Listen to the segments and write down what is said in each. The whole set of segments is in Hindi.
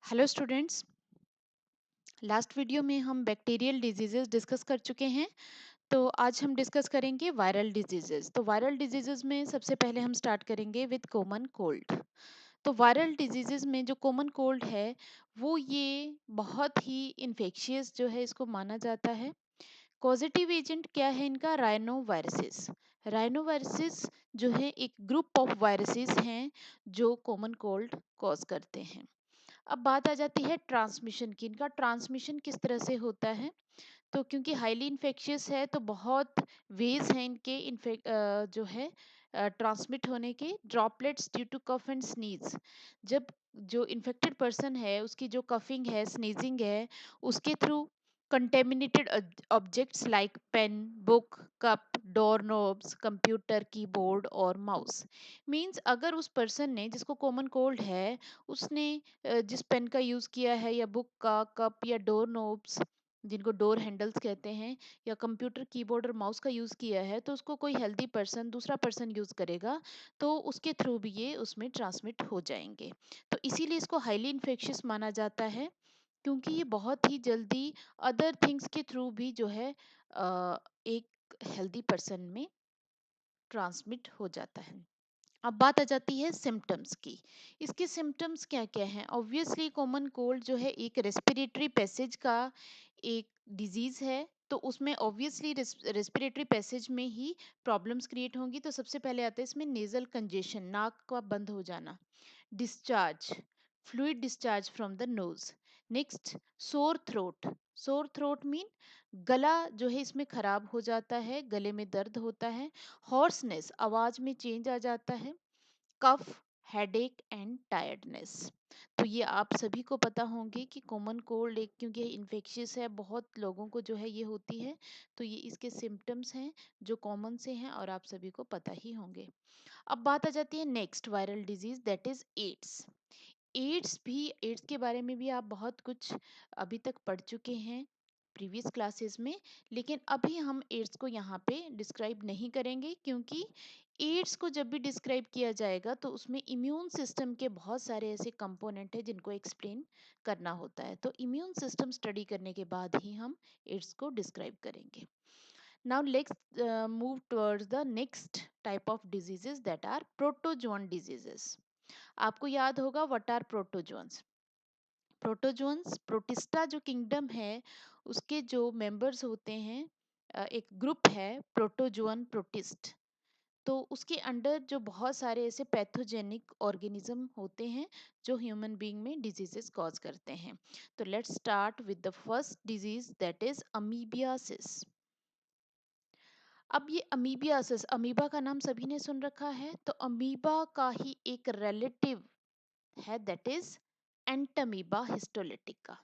Hello students. लास्ट वीडियो में हम बैक्टीरियल डिजीजेस डिस्कस कर चुके हैं। तो आज हम डिस्कस करेंगे वायरल डिजीजेस। तो वायरल डिजीजेस में सबसे पहले हम स्टार्ट करेंगे विद कॉमन कोल्ड। तो वायरल डिजीजेस में जो कॉमन कोल्ड है वो ये बहुत ही इन्फेक्शियस जो है इसको माना जाता है। कॉजेटिव एजेंट क्या है इनका? Rhino viruses. राइनो वायरसेस जो है एक ग्रुप ऑफ वायरसेस हैं जो कॉमन कोल्ड कॉज करते हैं। अब बात आ जाती है ट्रांसमिशन की। इनका ट्रांसमिशन किस तरह से होता है? तो क्योंकि हाईली इन्फेक्शियस है तो बहुत वेज हैं इनके जो है ट्रांसमिट होने के। Droplets due to cough and sneeze. जब जो इन्फेक्टेड पर्सन है उसकी जो कफिंग है, स्नीजिंग है, उसके through contaminated objects like pen, book, cup, door knobs, computer, keyboard और माउस। मींस अगर उस पर्सन ने जिसको कॉमन कोल्ड है उसने जिस पेन का यूज़ किया है या बुक का, कप या डोर नोब्स जिनको डोर हैंडल्स कहते हैं, या कंप्यूटर कीबोर्ड और माउस का यूज़ किया है, तो उसको कोई हेल्दी पर्सन दूसरा पर्सन यूज़ करेगा तो उसके थ्रू भी ये उसमें ट्रांसमिट हो जाएंगे। तो इसीलिए इसको हाईली इन्फेक्शियस माना जाता है, क्योंकि ये बहुत ही जल्दी अदर थिंग्स के थ्रू भी जो है एक हेल्दी पर्सन में ट्रांसमिट हो जाता है। अब बात आ जाती है सिम्टम्स की। इसके सिम्टम्स क्या क्या हैं? ऑब्वियसली कॉमन कोल्ड जो है एक रेस्पिरेटरी पैसेज का एक डिजीज है, तो उसमें ऑब्वियसली रेस्पिरेटरी पैसेज में ही प्रॉब्लम्स क्रिएट होंगी। तो सबसे पहले आता है इसमें नेजल कंजेशन, नाक का बंद हो जाना। Discharge, fluid discharge from the nose. Next, sore throat. Sore throat mean गला जो है इसमें खराब हो जाता है, गले में दर्द होता है। हॉर्सनेस, आवाज में चेंज आ जाता है। कफ, हेडेक एंड टायर्डनेस। तो ये आप सभी को पता होंगे कि कॉमन कोल्ड एक, क्योंकि इन्फेक्शियस है, बहुत लोगों को जो है ये होती है। तो ये इसके सिम्टम्स हैं जो कॉमन से हैं और आप सभी को पता ही होंगे। अब बात आ जाती है next viral disease, that is AIDS. AIDS के बारे में भी आप बहुत कुछ अभी तक पढ़ चुके हैं प्रीवियस क्लासेस में, लेकिन अभी हम एड्स को यहाँ पे डिस्क्राइब नहीं करेंगे, क्योंकि एड्स को जब भी डिस्क्राइब किया जाएगा तो उसमें इम्यून सिस्टम के बहुत सारे ऐसे कंपोनेंट हैं जिनको एक्सप्लेन करना होता है। तो इम्यून सिस्टम स्टडी करने के बाद ही हम एड्स को डिस्क्राइब करेंगे। Now let's move towards the next type of diseases, that are protozoan diseases. आपको याद होगा what are protozoans. Protozoans protista जो किंगडम है उसके जो मेंबर्स होते हैं, एक ग्रुप है प्रोटोजोन प्रोटिस्ट। तो उसके अंडर जो बहुत सारे ऐसे पैथोजेनिक ऑर्गेनिज्म होते हैं जो ह्यूमन बीइंग में डिजीजेस कॉज करते हैं। तो let's start with the first disease, that is amoebiasis. अब ये अमीबियासिस, अमीबा का नाम सभी ने सुन रखा है, तो अमीबा का ही एक रिलेटिव है, दैट इज एंटमीबा हिस्टोलिटिका।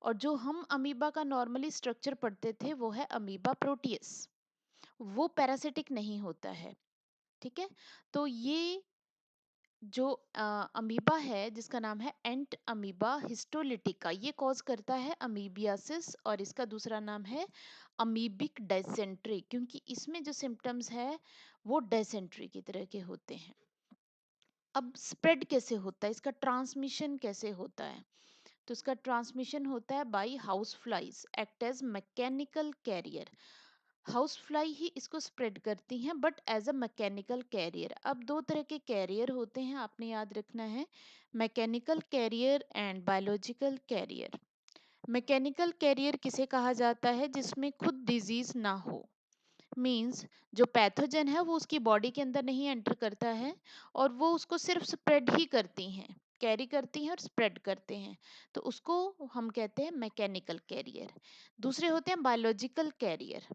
और जो हम अमीबा का नॉर्मली स्ट्रक्चर पढ़ते थे वो है अमीबा प्रोटियस। वो पैरासिटिक नहीं होता है, ठीक है। तो ये जो अमीबा है जिसका नाम है एंट अमीबा हिस्टोलिटिका, ये कॉज करता है अमीबियासिस, और इसका दूसरा नाम है अमीबिक डायसेंट्री, क्योंकि इसमें जो सिम्टम्स है वो डायसेंट्री की तरह के होते हैं। अब स्प्रेड कैसे होता है, इसका ट्रांसमिशन कैसे होता है? तो इसका ट्रांसमिशन होता है by house flies, act as mechanical carrier. House fly ही इसको स्प्रेड करती हैं, but as a mechanical carrier. अब दो तरह के कैरियर होते हैं, आपने याद रखना है, mechanical carrier and biological carrier. Mechanical carrier किसे कहा जाता है? जिसमें खुद डिजीज ना हो। मींस जो पैथोजन है वो उसकी बॉडी के अंदर नहीं एंटर करता है, और वो उसको सिर्फ स्प्रेड ही करती हैं, कैरी करती हैं और स्प्रेड करते हैं। तो उसको हम कहते हैं मैकेनिकल कैरियर। दूसरे होते हैं बायोलॉजिकल कैरियर।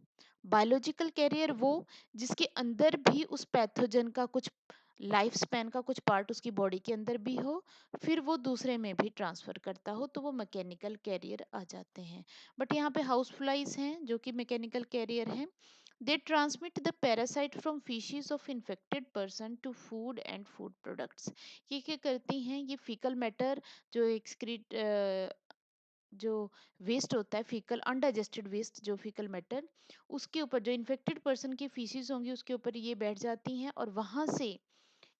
बायोलॉजिकल कैरियर वो जिसके अंदर भी उस पैथोजन का कुछ लाइफ स्पैन का कुछ पार्ट उसकी बॉडी के अंदर भी हो, फिर वो दूसरे में भी ट्रांसफर करता हो, तो वो मैकेनिकल कैरियर आ जाते हैं। बट यहाँ पे हाउस फ्लाइज हैं जो कि मैकेनिकल कैरियर हैं। They transmit the parasite from feces of infected person to food and food products. ये क्या करती हैं? ये फीकल मैटर जो एक्सक्रीट जो वेस्ट होता है, फीकल अनडाइजेस्टेड वेस्ट जो फीकल मैटर, उसके ऊपर जो इन्फेक्टेड पर्सन की फीसिस होंगी उसके ऊपर ये बैठ जाती हैं, और वहां से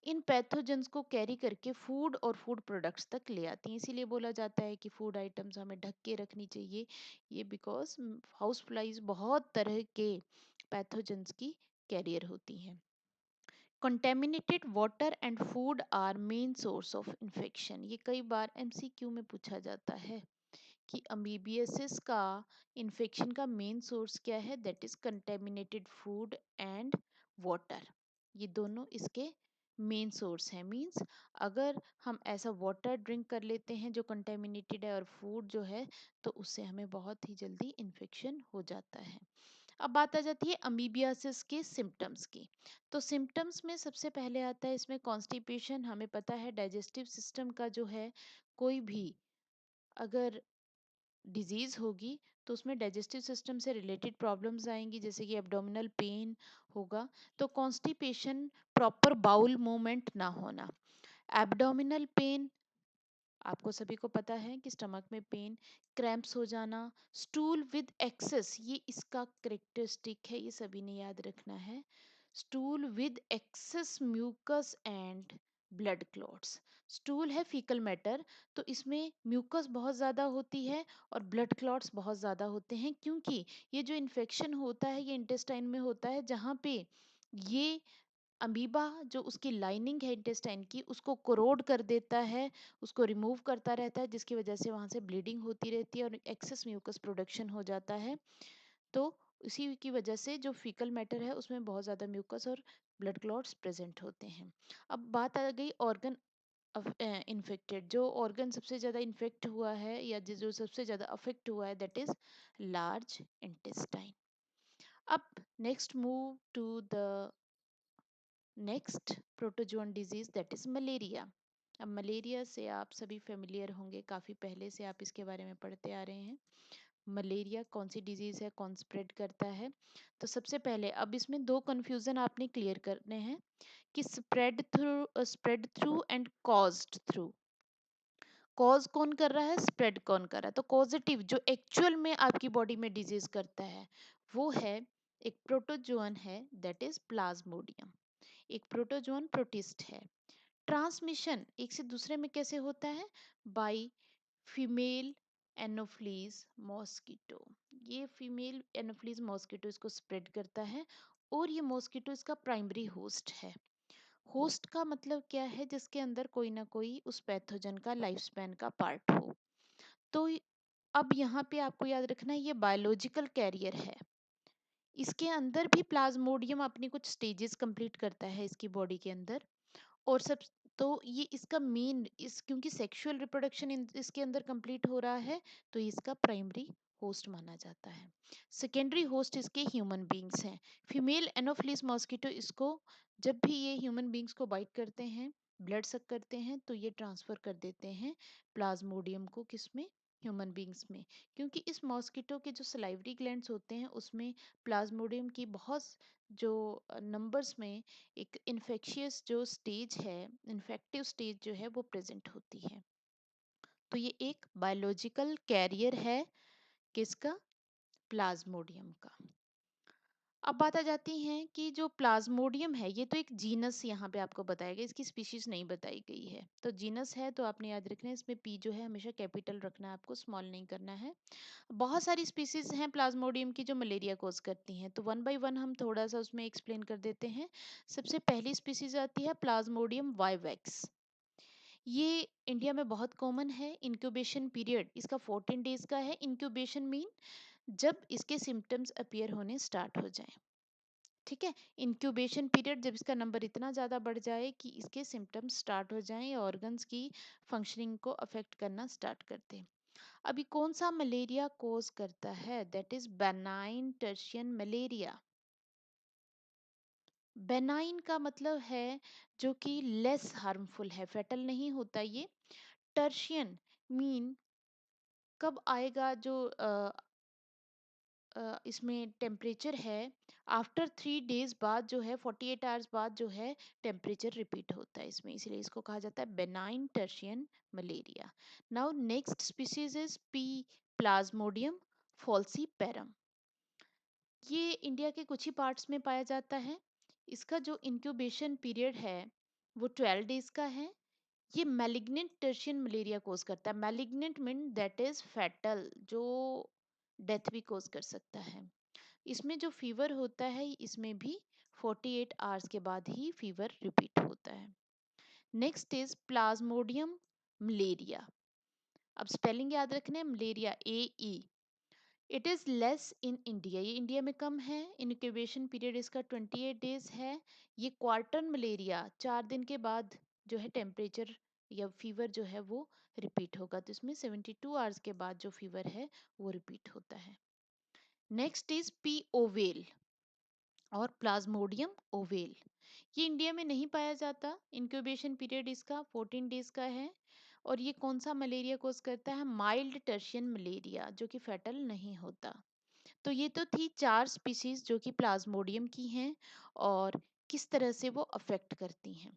इन पैथोजेंस को कैरी करके फूड और फूड प्रोडक्ट्स तक ले आती हैं। इसीलिए बोला जाता है कि फूड आइटम्स हमें ढक के रखनी चाहिए, ये बिकॉज हाउस फ्लाइज बहुत तरह के पैथोजेंस की कैरियर होती हैं। Contaminated water and food are main source of infection. ये कई बार एमसीक्यू में पूछा जाता है कि अमीबियासिस का इन्फेक्शन का मेन सोर्स क्या है, that is contaminated food and water. ये दोनों इसके मेन सोर्स हैं। मींस अगर हम ऐसा वाटर ड्रिंक कर लेते हैं जो कंटेमिनेटेड है और फूड जो है, तो उससे हमें बहुत ही जल्दी इन्फेक्शन हो जाता है। अब बात आ जाती है अमीबियासिस के सिम्टम्स की। तो सिम्टम्स में सबसे पहले आता है इसमें कॉन्स्टिपेशन। हमें पता है डाइजेस्टिव सिस्टम का जो है, कोई भी अगर डिजीज होगी तो उसमें डाइजेस्टिव सिस्टम से रिलेटेड प्रॉब्लम्स आएंगी, जैसे कि एब्डोमिनल पेन होगा। तो कॉन्स्टिपेशन, प्रॉपर बाउल मूवमेंट ना होना, एब्डोमिनल पेन, आपको सभी को पता है कि स्टमक में पेन, क्रैम्प्स हो जाना, स्टूल विद एक्सेस, ये इसका करेक्टरिस्टिक है, ये सभी ने याद रखना है। Stool with excess mucus and blood clots. Stool है फीकल मैटर, तो इसमें म्यूकस बहुत ज़्यादा होती है और ब्लड क्लॉट्स बहुत ज़्यादा होते हैं, क्योंकि ये जो इन्फेक्शन होता है ये इंटेस्टाइन में होता है, जहाँ पे ये अमीबा जो उसकी लाइनिंग है इंटेस्टाइन की उसको कोरोड कर देता है, उसको रिमूव करता रहता है, जिसकी वजह से वहां से ब्लीडिंग होती रहती है और एक्सेस म्यूकस प्रोडक्शन हो जाता है। तो इसी की वजह से जो फीकल मैटर है उसमें बहुत ज़्यादा म्यूकस और ब्लड क्लॉट्स प्रेजेंट होते हैं। अब बात आ गई ऑर्गन इन्फेक्टेड। जो ऑर्गन सबसे ज़्यादा इन्फेक्ट हुआ है या जो सबसे ज़्यादा अफेक्ट हुआ है, दैट इज लार्ज इंटेस्टाइन। अब next move to the next protozoan disease, that is malaria. अब मलेरिया से आप सभी फेमिलियर होंगे, काफ़ी पहले से आप इसके बारे में पढ़ते आ रहे हैं। मलेरिया कौन सी डिजीज है, कौन स्प्रेड करता है? तो सबसे पहले अब इसमें दो कंफ्यूजन आपने क्लियर करने हैं कि spread through and caused through. Cause कौन कर रहा है, स्प्रेड कौन कर रहा है? तो कॉजेटिव जो एक्चुअल में आपकी बॉडी में डिजीज करता है वो है एक प्रोटोजोन है, दैट इज प्लाज्मोडियम। एक प्रोटोजोन प्रोटिस्ट है। ट्रांसमिशन एक से दूसरे में कैसे होता है, बाय फीमेल एनोफ्लीज मॉस्किटो। ये फीमेल एनोफ्लीज मॉस्किटो इसको स्प्रेड करता है और ये मॉस्किटो इसका प्राइमरी होस्ट है। होस्ट का मतलब क्या है, जिसके अंदर कोई ना कोई उस पैथोजन का लाइफ स्पैन का पार्ट हो। तो अब यहाँ पे आपको याद रखना है ये बायोलॉजिकल कैरियर है। इसके अंदर भी प्लाज्मोडियम अपनी कुछ स्टेजेस कंप्लीट करता है इसकी बॉडी के अंदर। और सब, तो ये इसका मेन इस क्योंकि सेक्सुअल रिप्रोडक्शन इसके अंदर कंप्लीट हो रहा है, तो इसका प्राइमरी होस्ट माना जाता है। सेकेंडरी होस्ट इसके ह्यूमन बींग्स हैं। फीमेल एनोफिलिस मॉस्किटो इसको, जब भी ये ह्यूमन बींग्स को बाइट करते हैं, ब्लड सक करते हैं, तो ये ट्रांसफर कर देते हैं प्लाज्मोडियम को, किसमें, ह्यूमन बींग्स में। क्योंकि इस मॉस्किटो के जो सलाइवरी ग्लैंड्स होते हैं उसमें प्लाज्मोडियम की बहुत जो नंबर्स में एक इन्फेक्शियस जो स्टेज है, इन्फेक्टिव स्टेज जो है वो प्रेजेंट होती है। तो ये एक बायोलॉजिकल कैरियर है, किसका, प्लाज्मोडियम का। अब बात आ जाती है कि जो प्लाज्मोडियम है ये तो एक जीनस यहाँ पे आपको बताया गया, इसकी स्पीशीज नहीं बताई गई है। तो जीनस है तो आपने याद रखना है, इसमें पी जो है हमेशा कैपिटल रखना है, आपको स्मॉल नहीं करना है। बहुत सारी स्पीसीज हैं प्लाज्मोडियम की जो मलेरिया कोज करती हैं, तो वन बाय वन हम थोड़ा सा उसमें एक्सप्लेन कर देते हैं। सबसे पहली स्पीसीज आती है प्लाज्मोडियम वाइवेक्स। ये इंडिया में बहुत कॉमन है। इंक्यूबेशन पीरियड इसका 14 डेज का है। इंक्यूबेशन मीन जब इसके सिम्टम्स अपीयर होने स्टार्ट हो जाएं, ठीक है। इंक्यूबेशन पीरियड जब इसका नंबर इतना ज़्यादा बढ़ जाए कि इसके सिम्टम्स स्टार्ट हो जाएं, ऑर्गन्स की फंक्शनिंग को अफेक्ट करना स्टार्ट कर दें। अभी कौन सा मलेरिया कोज करता है, that is benign tertian malaria. Benign का मतलब है जो कि लेस हार्मफुल है, फेटल नहीं होता ये। टर्शियन मीन कब आएगा, जो इसमें टेम्परेचर है आफ्टर 3 डेज बाद जो है, 48 आवर्स बाद जो है टेम्परेचर रिपीट होता है इसमें, इसीलिए इसको कहा जाता है benign tertian malaria. Now next species is P plasmodium falciparum. ये इंडिया के कुछ ही पार्ट्स में पाया जाता है। इसका जो इंक्यूबेशन पीरियड है वो 12 डेज का है। ये मैलिग्नेंट टर्शियन मलेरिया कोज करता है। Malignant mean that is fatal, जो डेथ भी कोज कर सकता है। इसमें जो फीवर होता है इसमें भी 48 आवर्स के बाद ही फीवर रिपीट होता है। Next is Plasmodium malaria. अब स्पेलिंग याद रखना है, malaria AE। It is less in India, ये इंडिया में कम है। इनक्यूबेशन पीरियड इसका 28 डेज है। ये क्वार्टन मलेरिया, 4 दिन के बाद जो है टेम्परेचर या फीवर जो है वो रिपीट होगा, तो इसमें 72 आवर्स के बाद जो फीवर है वो रिपीट होता है। नेक्स्ट इज पी ओवेल और प्लाज्मोडियम ओवेल। ये इंडिया में नहीं पाया जाता। इंक्यूबेशन पीरियड इसका 14 डेज का है। और ये कौन सा मलेरिया कोज करता है? माइल्ड टर्शियन मलेरिया, जो कि फैटल नहीं होता। तो ये तो थी 4 स्पीशीज जो कि प्लाज्मोडियम की हैं और किस तरह से वो अफेक्ट करती हैं।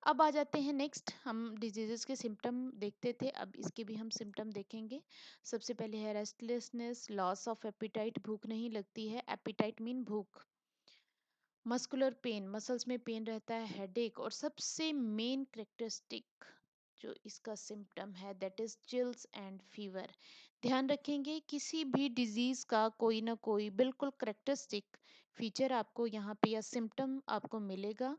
अब आ जाते हैं नेक्स्ट, हम डिजीजेस के सिम्टम देखते थे, अब इसके भी हम सिम्टम देखेंगे। सबसे पहले है रेस्टलेसनेस, लॉस ऑफ एपिटाइट, भूख नहीं लगती है। एपिटाइट मीन भूख। मस्कुलर पेन, मसल्स में पेन रहता है। हेडेक, और सबसे मेन करेक्टरिस्टिक जो इसका सिम्टम है that is chills and fever. ध्यान रखेंगे किसी भी डिजीज का कोई ना कोई बिल्कुल करेक्टरिस्टिक फीचर आपको यहाँ पे या सिम्टम आपको मिलेगा,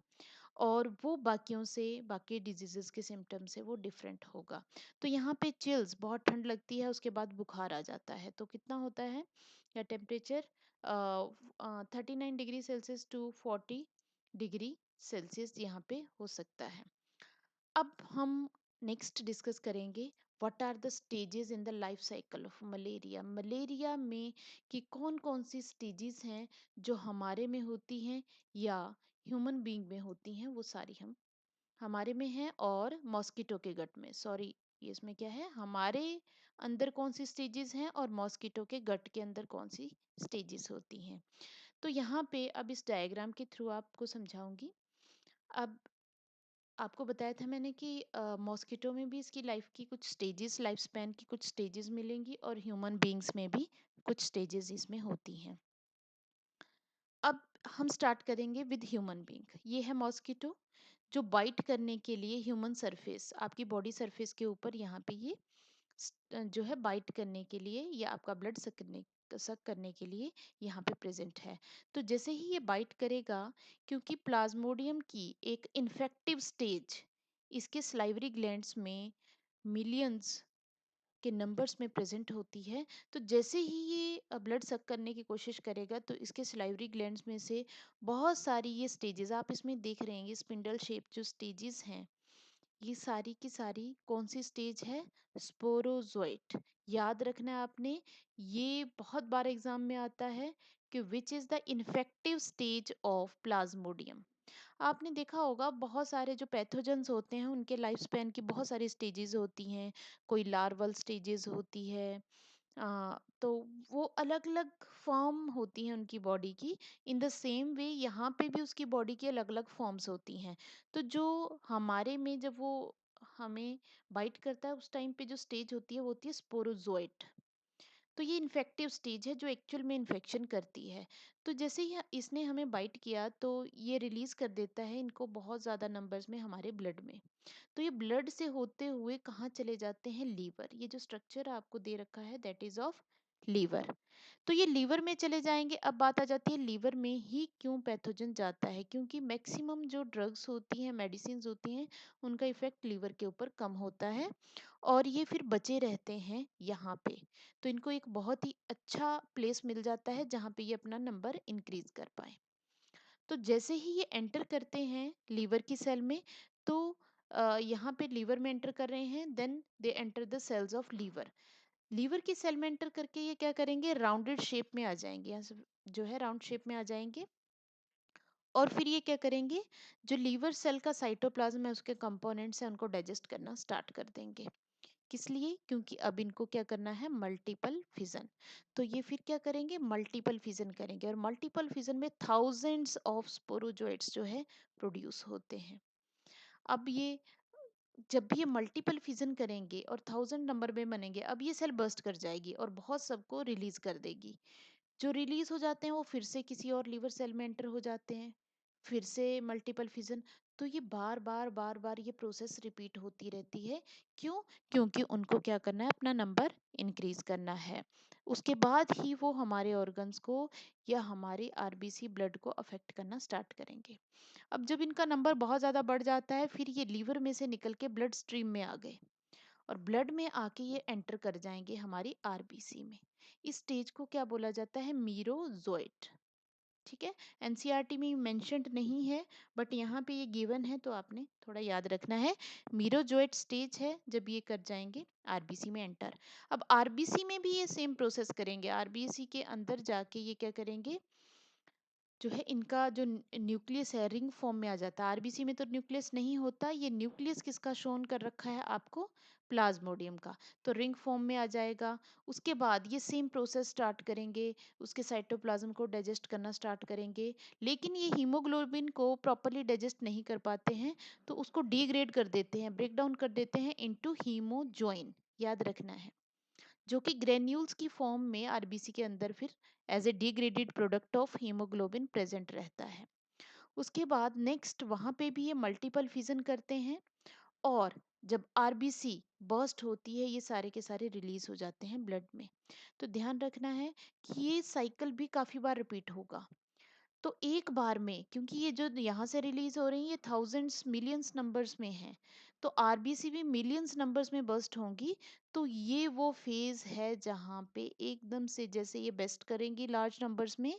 और वो बाकियों से, बाकी डिजीजेस के सिम्टम से वो डिफरेंट होगा। तो यहाँ पे चिल्स, बहुत ठंड लगती है, उसके बाद बुखार आ जाता है। तो कितना होता है या temperature 39 degree Celsius to 40 degree Celsius यहाँ पे हो सकता है। अब हम नेक्स्ट डिस्कस करेंगे what are the stages in the life cycle of malaria. Malaria में कि कौन कौन सी स्टेजेस हैं जो हमारे में होती हैं या ह्यूमन बीइंग में होती हैं, वो सारी हम हमारे में हैं और मॉस्किटो के गट में, सॉरी ये इसमें क्या है, हमारे अंदर कौन सी स्टेजेस हैं और मॉस्किटो के गट के अंदर कौन सी स्टेजेस होती हैं। तो यहाँ पे अब इस डायग्राम के थ्रू आपको समझाऊंगी। अब आपको बताया था मैंने कि मॉस्किटो में भी इसकी लाइफ की कुछ स्टेजेस, लाइफ स्पैन की कुछ स्टेजेस मिलेंगी, और ह्यूमन बीइंग्स में भी कुछ स्टेजेस इसमें होती हैं। अब हम स्टार्ट करेंगे विद ह्यूमन बीइंग। ये है मॉस्किटो जो बाइट करने के लिए ह्यूमन सरफेस, आपकी बॉडी सरफेस के ऊपर यहाँ पे ये जो है बाइट करने के लिए या आपका ब्लड सक करने के लिए यहाँ पे प्रेजेंट है। तो जैसे ही ये बाइट करेगा, क्योंकि प्लाज्मोडियम की एक इन्फेक्टिव स्टेज इसके स्लाइवरी ग्लैंड्स में मिलियंस के नंबर्स में प्रेजेंट होती है, तो जैसे ही ये ब्लड सक करने की कोशिश करेगा तो इसके सलाइवरी ग्लैंड्स में से बहुत सारी ये स्टेजेस आप इसमें देख रहे हैं, स्पिंडल शेप जो स्टेजेस हैं, ये सारी की सारी कौन सी स्टेज है? स्पोरोजोइट। याद रखना है आपने, ये बहुत बार एग्जाम में आता है कि which is the infective stage of Plasmodium. आपने देखा होगा बहुत सारे जो पैथोजेंस होते हैं उनके लाइफ स्पैन की बहुत सारी स्टेजेस होती हैं। कोई लार्वल स्टेजेस होती है, तो वो अलग अलग फॉर्म होती हैं उनकी बॉडी की। इन द सेम वे यहाँ पे भी उसकी बॉडी की अलग अलग फॉर्म्स होती हैं। तो जो हमारे में जब वो हमें बाइट करता है उस टाइम पे जो स्टेज होती है वो होती है स्पोरोजोइट। तो ये इन्फेक्टिव स्टेज है जो एक्चुअल में इन्फेक्शन करती है। तो जैसे ही इसने हमें बाइट किया तो ये रिलीज कर देता है इनको बहुत ज़्यादा नंबर्स में हमारे ब्लड में। तो ये ब्लड से होते हुए कहाँ चले जाते हैं? लीवर। ये जो स्ट्रक्चर आपको दे रखा है दैट इज ऑफ लीवर। तो ये लीवर में चले जाएंगे। अब बात आ जाती है लीवर में ही क्यों पैथोजन जाता है, क्योंकि मैक्सिमम जो ड्रग्स होती हैं, मेडिसिन होती हैं, उनका इफेक्ट लीवर के ऊपर कम होता है और ये फिर बचे रहते हैं यहाँ पे। तो इनको एक बहुत ही अच्छा प्लेस मिल जाता है जहाँ पे ये अपना नंबर इंक्रीज कर पाए। तो जैसे ही ये एंटर करते हैं लीवर की सेल में, तो यहाँ पे लीवर में एंटर कर रहे हैं, then they enter the cells of liver. Liver की सेल में एंटर करके ये क्या करेंगे? राउंडेड शेप में आ जाएंगे, यहाँ से जो है राउंड शेप में आ जाएंगे। और फिर ये क्या करेंगे? जो लीवर सेल का साइटोप्लाज्म है उसके कंपोनेंट्स हैं उनको डाइजेस्ट करना स्टार्ट कर देंगे। किस लिए? क्योंकि अब इनको क्या करना है? Multiple fission. तो ये फिर क्या करेंगे? मल्टीपल फिजन करेंगे, और मल्टीपल फिजन में थाउजेंड्स ऑफ स्पोरोजोइट्स जो है प्रोड्यूस होते हैं। अब ये जब भी ये मल्टीपल फिजन करेंगे और 1000 नंबर में बनेंगे, अब ये सेल बर्स्ट कर जाएगी और बहुत सबको रिलीज कर देगी। जो रिलीज हो जाते हैं वो फिर से किसी और लीवर सेल में एंटर हो जाते हैं, फिर से मल्टीपल फिजन। तो ये बार बार बार बार ये प्रोसेस रिपीट होती रहती है। क्यों? क्योंकि उनको क्या करना है, अपना नंबर इंक्रीज करना है। उसके बाद ही वो हमारे ऑर्गन्स को या हमारे आरबीसी ब्लड को अफेक्ट करना स्टार्ट करेंगे। अब जब इनका नंबर बहुत ज़्यादा बढ़ जाता है, फिर ये लीवर में से निकल के ब्लड स्ट्रीम में आ गए और ब्लड में आके ये एंटर कर जाएंगे हमारी आरबीसी में। इस स्टेज को क्या बोला जाता है? मीरोजोइट। ठीक है, एनसीईआरटी में मेंशन्ड नहीं है, बट यहाँ पे ये गिवन है तो आपने थोड़ा याद रखना है। मीरोजोइट स्टेज है जब ये कर जाएंगे आरबीसी में एंटर। अब आरबीसी में भी ये सेम प्रोसेस करेंगे। आरबीसी के अंदर जाके ये क्या करेंगे, जो है इनका जो न्यूक्लियस है रिंग फॉर्म में आ जाता है। आरबीसी में तो न्यूक्लियस नहीं होता। ये न्यूक्लियस किसका शोन कर रखा है आपको? प्लाज्मोडियम का। तो रिंग फॉर्म में आ जाएगा। उसके बाद ये सेम प्रोसेस स्टार्ट करेंगे, उसके साइटोप्लाज्म को डाइजेस्ट करना स्टार्ट करेंगे। लेकिन ये हीमोग्लोबिन को प्रॉपरली डाइजेस्ट नहीं कर पाते हैं, तो उसको डिग्रेड कर देते हैं, ब्रेक डाउन कर देते हैं इनटू हीमोजोइन। याद रखना है, जो कि ग्रेन्यूल्स की फॉर्म में आरबीसी के अंदर फिर as a degraded product of haemoglobin present रहता है। उसके बाद नेक्स्ट वहां पे भी ये मल्टीपल फिजन करते हैं, और जब आरबीसी बर्स्ट होती है ये सारे के सारे रिलीज हो जाते हैं ब्लड में। तो ध्यान रखना है कि ये साइकिल भी काफी बार रिपीट होगा। तो एक बार में, क्योंकि ये जो यहाँ से रिलीज हो रही है ये थाउजेंड्स मिलियंस नंबर्स में है, तो आरबीसी भी मिलियंस नंबर्स में बर्स्ट होंगी। तो ये वो फेज है जहाँ पे एकदम से जैसे ये बेस्ट करेंगी लार्ज नंबर्स में,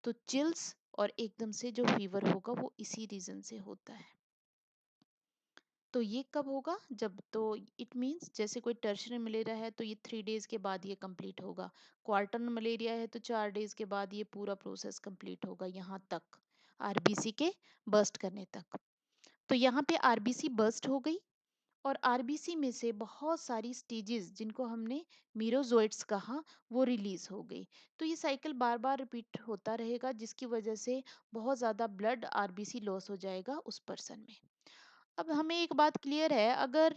तो चिल्स और एकदम से जो फीवर होगा वो इसी रीजन से होता है। तो ये कब होगा? जब तो इट मीन्स जैसे कोई टर्शरी मलेरिया है तो ये 3 डेज के बाद ये कंप्लीट होगा। क्वार्टन मलेरिया है तो 4 डेज के बाद ये पूरा प्रोसेस कंप्लीट होगा, यहाँ तक आरबीसी के बर्स्ट करने तक। तो यहाँ पे आरबीसी बर्स्ट हो गई और आरबीसी में से बहुत सारी स्टेजेस जिनको हमने मीरोजोइट्स कहा वो रिलीज हो गई। तो ये साइकिल बार बार रिपीट होता रहेगा, जिसकी वजह से बहुत ज़्यादा ब्लड आरबीसी लॉस हो जाएगा उस पर्सन में। अब हमें एक बात क्लियर है, अगर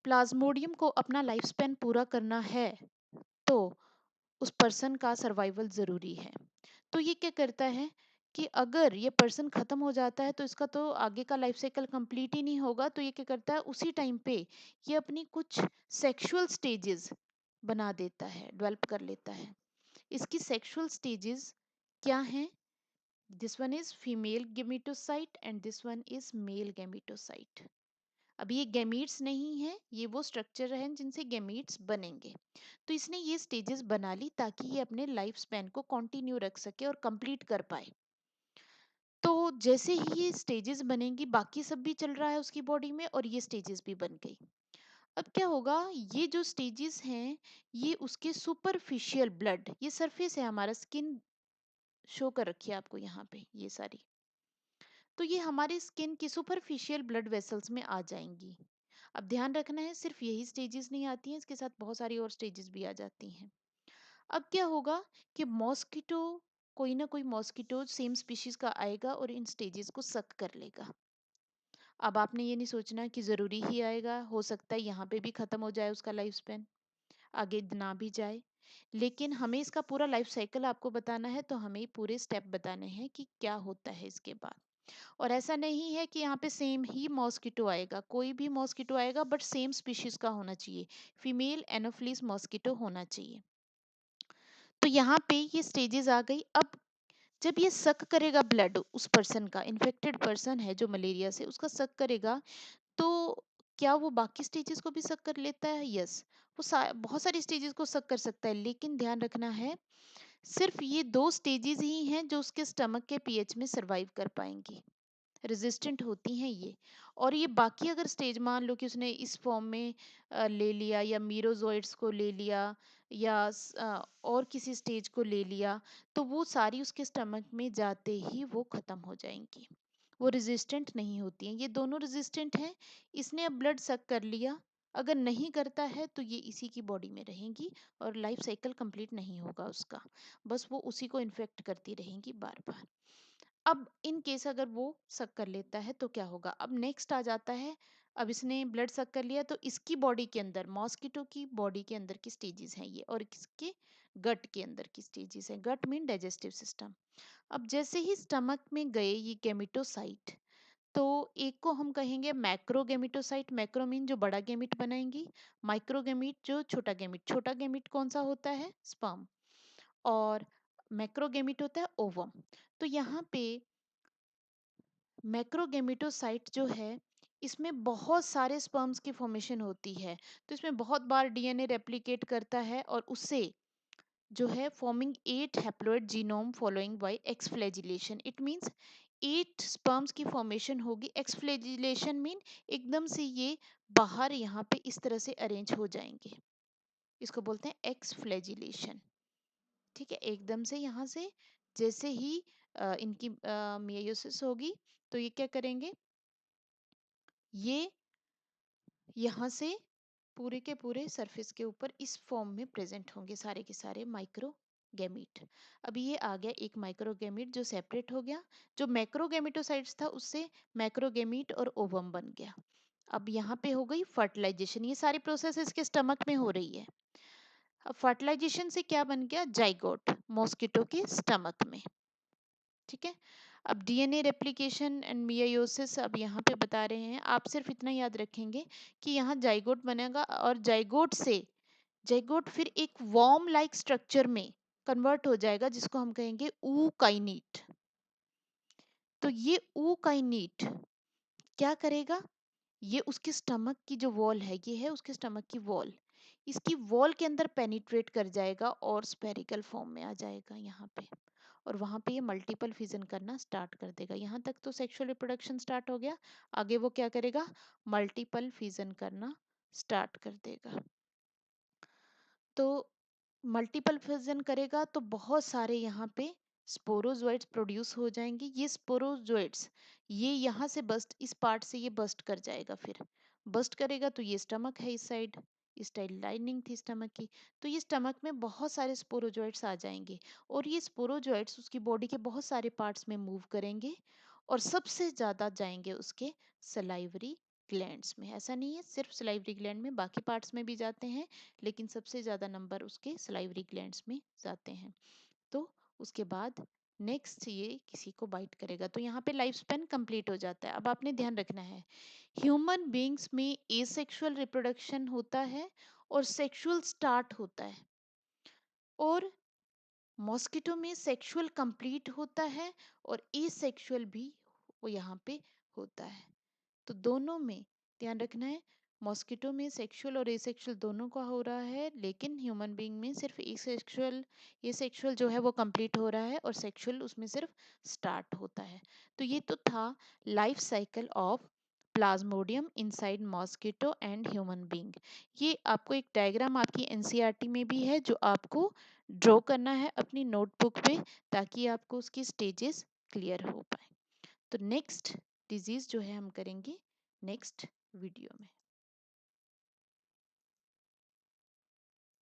प्लाज्मोडियम को अपना लाइफ स्पेन पूरा करना है तो उस पर्सन का सर्वाइवल ज़रूरी है। तो ये क्या करता है कि अगर ये पर्सन ख़त्म हो जाता है तो इसका तो आगे का लाइफ साइकिल कंप्लीट ही नहीं होगा। तो ये क्या करता है, उसी टाइम पे ये अपनी कुछ सेक्सुअल स्टेजेस बना देता है, डेवलप कर लेता है। इसकी सेक्सुअल स्टेजेस क्या हैं? This one is female gametocyte and this one is male gametocyte. अब ये गैमीट्स नहीं है, ये वो स्ट्रक्चर हैं जिनसे गैमीट्स बनेंगे। तो इसने ये स्टेजेस बना ली ताकि ये अपने लाइफ स्पैन को कंटिन्यू रख सके और कंप्लीट कर पाए। तो जैसे ही ये स्टेजेस बनेंगी बाकी सब भी चल रहा है उसकी बॉडी में और ये स्टेजेस भी बन गई। अब क्या होगा, ये जो स्टेजेस हैं ये उसके सुपरफिशियल ब्लड, ये सरफेस है हमारा, स्किन शो कर रखी है आपको यहाँ पे ये सारी। तो ये हमारी स्किन की सुपरफिशियल ब्लड वेसल्स में आ जाएंगी। अब ध्यान रखना है, सिर्फ यही स्टेजेस नहीं आती हैं, इसके साथ बहुत सारी और स्टेजेस भी आ जाती हैं। अब क्या होगा कि मॉस्किटो, कोई ना कोई मॉस्किटो सेम स्पीशीज का आएगा और इन स्टेजेस को सक कर लेगा। अब आपने ये नहीं सोचना कि ज़रूरी ही आएगा, हो सकता है यहाँ पे भी ख़त्म हो जाए उसका लाइफ स्पेन, आगे ना भी जाए। लेकिन हमें इसका पूरा लाइफ साइकिल आपको बताना है, तो हमें पूरे स्टेप बताने हैं कि क्या होता है इसके बाद। और ऐसा नहीं है कि यहाँ पे सेम ही मॉस्किटो आएगा, कोई भी मॉस्किटो आएगा बट सेम स्पीशीज का होना चाहिए, फीमेल एनोफिलीज मॉस्किटो होना चाहिए। तो यहाँ पे ये स्टेजेस आ गई। अब जब ये सक करेगा ब्लड, उस पर्सन का, इन्फेक्टेड पर्सन है जो मलेरिया से, उसका सक करेगा, तो क्या वो बाकी स्टेजेस को भी सक कर लेता है? यस, वो बहुत सारी स्टेजेस को सक कर सकता है, लेकिन ध्यान रखना है सिर्फ ये 2 स्टेजेस ही हैं जो उसके स्टमक के पीएच में सरवाइव कर पाएंगी, रेजिस्टेंट होती हैं ये। और ये बाकी अगर स्टेज, मान लो कि उसने इस फॉर्म में ले लिया या मीरोजोइट्स को ले लिया या और किसी स्टेज को ले लिया, तो वो सारी उसके स्टमक में जाते ही वो खत्म हो जाएंगी, वो रेजिस्टेंट नहीं होती हैं। ये दोनों रेजिस्टेंट हैं। इसने अब ब्लड सक कर लिया, अगर नहीं करता है तो ये इसी की बॉडी में रहेंगी और लाइफ साइकिल कंप्लीट नहीं होगा उसका, बस वो उसी को इन्फेक्ट करती रहेंगी बार बार। अब इन केस अगर वो सक कर लेता है तो क्या होगा, अब नेक्स्ट आ जाता है। अब इसने ब्लड सक कर लिया तो इसकी बॉडी के अंदर, मॉस्किटो की बॉडी के अंदर की स्टेजेस हैं ये, और किसके, गट के अंदर की स्टेजेस हैं। गट मीन डाइजेस्टिव सिस्टम। अब जैसे ही स्टमक में गए ये गेमिटोसाइट, तो एक को हम कहेंगे मैक्रोगेमिटोसाइट, मैक्रो मीन जो बड़ा गेमिट बनाएंगी, माइक्रोगेमिट जो छोटा गेमिट कौन सा होता है, स्पर्म, और मैक्रोगेमिट होता है ओवम। तो यहाँ पे मैक्रोगेमिटोसाइट जो है, इसमें बहुत सारे स्पर्म्स की फॉर्मेशन होती है। तो इसमें बहुत बार डीएनए रेप्लिकेट करता है और उससे जो है forming 8 haploid genome following by exflagellation. It means 8 sperms की फॉर्मेशन होगी। एक्सफ्लैजिलेशन मीन एकदम से ये बाहर यहाँ पे इस तरह से अरेंज हो जाएंगे, इसको बोलते हैं एक्सफ्लैजिलेशन। ठीक है, एकदम से यहाँ से जैसे ही इनकी मियोसिस होगी तो ये क्या करेंगे, ये यहाँ से पूरे के पूरे सरफेस के ऊपर इस फॉर्म में प्रेजेंट होंगे सारे के सारे माइक्रोगेमीट। अभी ये आ गया एक माइक्रोगेमीट जो सेपरेट हो गया, जो मैक्रोगेमिटोसाइट्स था उससे मैक्रोगेमीट और ओवम बन गया। अब यहाँ पे हो गई फर्टिलाइजेशन, ये सारी प्रोसेस इसके स्टमक में हो रही है। अब फर्टिलाइजेशन से क्या बन गया, जाइगोट मॉस्किटो के स्टमक में। ठीक है, अब डीएनए रेप्लिकेशन एंड मियोसिस अब यहाँ पे बता रहे हैं, आप सिर्फ इतना याद रखेंगे कि यहाँ जाइगोट बनेगा और जाइगोट से जाइगोट फिर एक वॉर्म लाइक स्ट्रक्चर में कन्वर्ट हो जाएगा जिसको हम कहेंगे ऊकाइनीट। तो ये ऊकाइनीट क्या करेगा, ये उसके स्टमक की जो वॉल है, ये है उसके स्टमक की वॉल, इसकी वॉल के अंदर पेनिट्रेट कर जाएगा और स्पेरिकल फॉर्म में आ जाएगा यहाँ पे, और वहां पे ये मल्टीपल फिजन करना स्टार्ट कर देगा। यहाँ तक तो सेक्सुअल रिप्रोडक्शन स्टार्ट हो गया, आगे वो क्या करेगा, मल्टीपल फिजन करना स्टार्ट कर देगा। तो मल्टीपल फिजन करेगा तो बहुत सारे यहाँ पे स्पोरोजोइट्स प्रोड्यूस हो जाएंगे। ये स्पोरोजोइट्स ये यहाँ से बस्ट, इस पार्ट से ये बस्ट कर जाएगा, फिर बस्ट करेगा तो ये स्टमक है इस साइड, इस साइड लाइनिंग थी स्टमक की, तो ये स्टमक में बहुत सारे स्पोरोजोइट्स आ जाएंगे और ये स्पोरोजोइट्स उसकी बॉडी के बहुत सारे पार्ट्स में मूव करेंगे और सबसे ज्यादा जाएंगे उसके सलाइवरी ग्लैंड्स में। ऐसा नहीं है सिर्फ सलाइवरी ग्लैंड में, बाकी पार्ट्स में भी जाते हैं, लेकिन सबसे ज्यादा नंबर उसके सलाइवरी ग्लैंड्स में जाते हैं। तो उसके बाद नेक्स्ट ये किसी को बाइट करेगा तो यहाँ पे लाइफ स्पेन कंप्लीट हो जाता है। अब आपने ध्यान रखना है, ह्यूमन बींग्स में एसेक्सुअल रिप्रोडक्शन होता है और सेक्सुअल स्टार्ट होता है, और मॉस्किटो में सेक्सुअल कंप्लीट होता है और एसेक्सुअल भी वो यहाँ पे होता है। तो दोनों में ध्यान रखना है, मॉस्किटो में सेक्सुअल और एसेक्सुअल दोनों का हो रहा है, लेकिन ह्यूमन बीइंग में सिर्फ एसेक्सुअल जो है वो कंप्लीट हो रहा है और सेक्सुअल उसमें सिर्फ स्टार्ट होता है। तो ये तो था life cycle of Plasmodium inside mosquito and human being. ये आपको एक डायग्राम आपकी एनसीईआरटी में भी है जो आपको ड्रॉ करना है अपनी नोटबुक पे, ताकि आपको उसकी स्टेजेस क्लियर हो पाए। तो नेक्स्ट डिजीज जो है हम करेंगे नेक्स्ट वीडियो में।